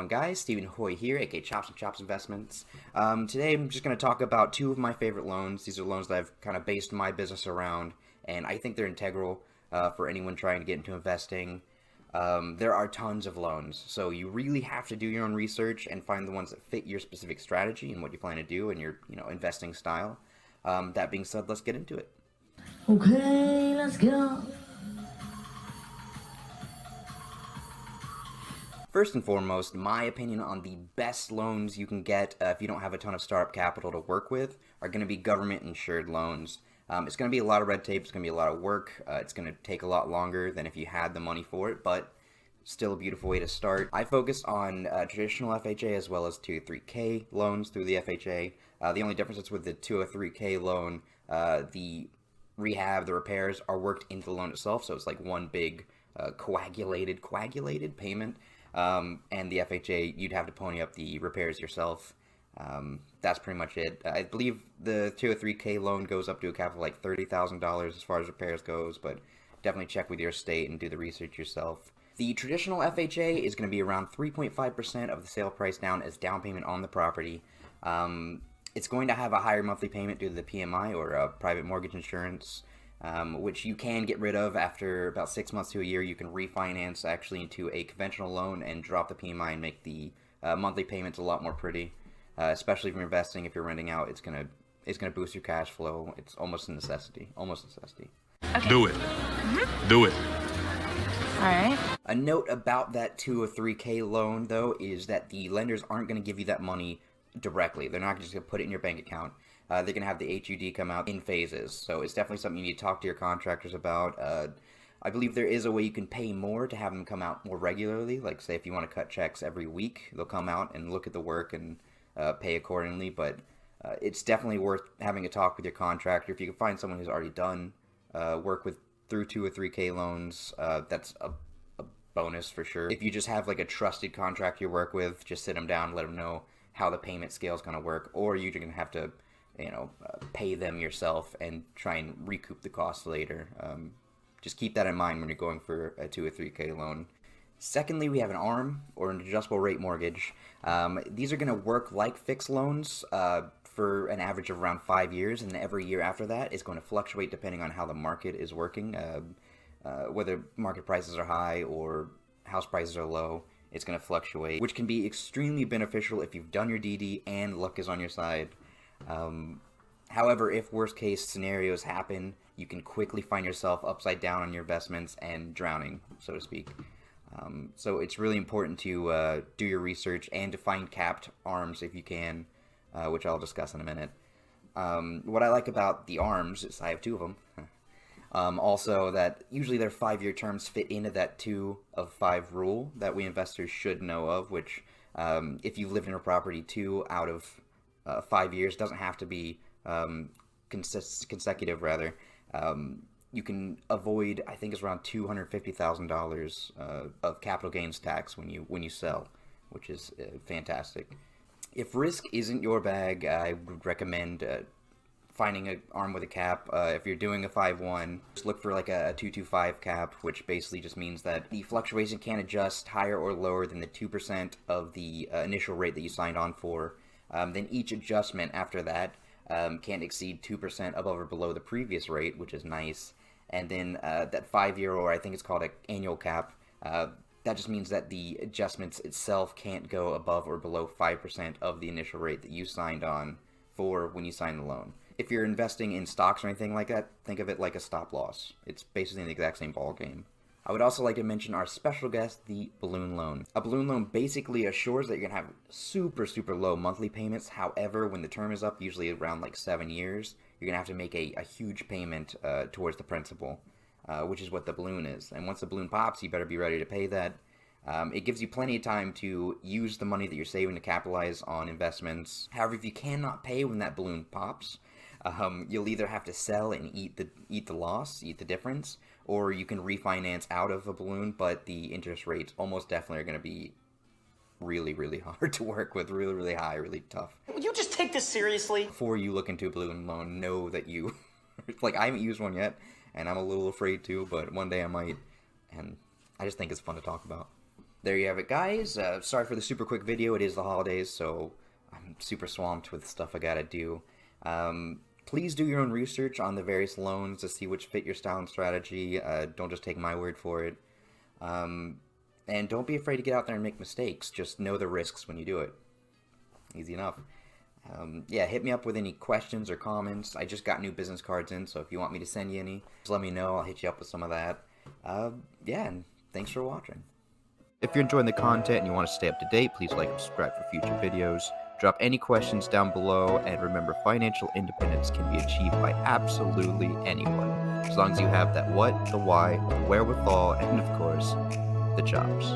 going, guys? Stephen Hoy here, aka Chops and Chops Investments. Today I'm just going to talk about two of my favorite loans. These are loans that I've kind of based my business around, and I think they're integral for anyone trying to get into investing. There are tons of loans, so you really have to do your own research and find the ones that fit your specific strategy and what you plan to do and your investing style. That being said, let's get into it. Okay, let's go. First and foremost, my opinion on the best loans you can get if you don't have a ton of startup capital to work with are going to be government-insured loans. It's going to be a lot of red tape, it's going to be a lot of work, it's going to take a lot longer than if you had the money for it, but still a beautiful way to start. I focus on traditional FHA as well as 203K loans through the FHA. The only difference is with the 203K loan, the rehab, the repairs are worked into the loan itself, so it's like one big coagulated payment. And the FHA, you'd have to pony up the repairs yourself. That's pretty much it. I believe the 203K loan goes up to a cap of like $30,000 as far as repairs goes, but definitely check with your state and do the research yourself. The traditional FHA is going to be around 3.5% of the sale price down as down payment on the property. It's going to have a higher monthly payment due to the PMI or private mortgage insurance. Which you can get rid of after about 6 months to a year. You can refinance actually into a conventional loan and drop the PMI and make the monthly payments a lot more pretty. Especially if you're investing, if you're renting out, it's gonna boost your cash flow. It's almost a necessity. Okay. Do it. Do it. All right. A note about that 203K loan though is that the lenders aren't going to give you that money directly. They're not just going to put it in your bank account. They're going to have the HUD come out in phases, so it's definitely something you need to talk to your contractors about. I believe there is a way you can pay more to have them come out more regularly, like say if you want to cut checks every week, they'll come out and look at the work and pay accordingly, but it's definitely worth having a talk with your contractor. If you can find someone who's already done work with through 2 or 3K loans, that's a bonus for sure. If you just have like a trusted contractor you work with, just sit them down, let them know how the payment scale is going to work, or you're going to have to pay them yourself and try and recoup the costs later. Just keep that in mind when you're going for a 2 or 3K loan. Secondly, we have an ARM, or an adjustable rate mortgage. These are going to work like fixed loans for an average of around 5 years, and every year after that is going to fluctuate depending on how the market is working. Whether market prices are high or house prices are low, it's going to fluctuate, which can be extremely beneficial if you've done your DD and luck is on your side. However, if worst case scenarios happen, you can quickly find yourself upside down on your investments and drowning, so to speak. So it's really important to do your research and to find capped ARMs if you can, which I'll discuss in a minute. What I like about the ARMs is I have 2 of them. Also, that usually their 5-year terms fit into that 2 of 5 rule that we investors should know of, which if you've lived in a property 2 out of 5 years, doesn't have to be consecutive rather. You can avoid, I think it's around $250,000 of capital gains tax when you sell, which is fantastic. If risk isn't your bag, I would recommend finding an ARM with a cap. If you're doing a 5-1, just look for like a 225 cap, which basically just means that the fluctuation can't adjust higher or lower than the 2% of the initial rate that you signed on for. Then each adjustment after that can't exceed 2% above or below the previous rate, which is nice. And then that 5-year, or I think it's called an annual cap, that just means that the adjustments itself can't go above or below 5% of the initial rate that you signed on for when you signed the loan. If you're investing in stocks or anything like that, think of it like a stop loss. It's basically the exact same ball game. I would also like to mention our special guest, the balloon loan. A balloon loan basically assures that you're going to have super low monthly payments. However, when the term is up, usually around like 7 years, you're going to have to make a huge payment towards the principal, which is what the balloon is. And once the balloon pops, you better be ready to pay that. It gives you plenty of time to use the money that you're saving to capitalize on investments. However, if you cannot pay when that balloon pops, you'll either have to sell and eat the loss, eat the difference, or you can refinance out of a balloon, but the interest rates almost definitely are going to be really hard to work with, really high, really tough. Would you just take this seriously? Before you look into a balloon loan, know that you, like, I haven't used one yet, and I'm a little afraid to, but one day I might, and I just think it's fun to talk about. there you have it, guys. Sorry for the super quick video. It is the holidays, so I'm super swamped with stuff I gotta do. Please do your own research on the various loans to see which fit your style and strategy. Don't just take my word for it. And don't be afraid to get out there and make mistakes. Just know the risks when you do it. Easy enough. Yeah, hit me up with any questions or comments. I just got new business cards in, so if you want me to send you any, just let me know. I'll hit you up with some of that. Yeah, and thanks for watching. If you're enjoying the content and you want to stay up to date, please like and subscribe for future videos. Drop any questions down below, and remember, financial independence can be achieved by absolutely anyone, as long as you have that what, the why, the wherewithal, and of course, the chops.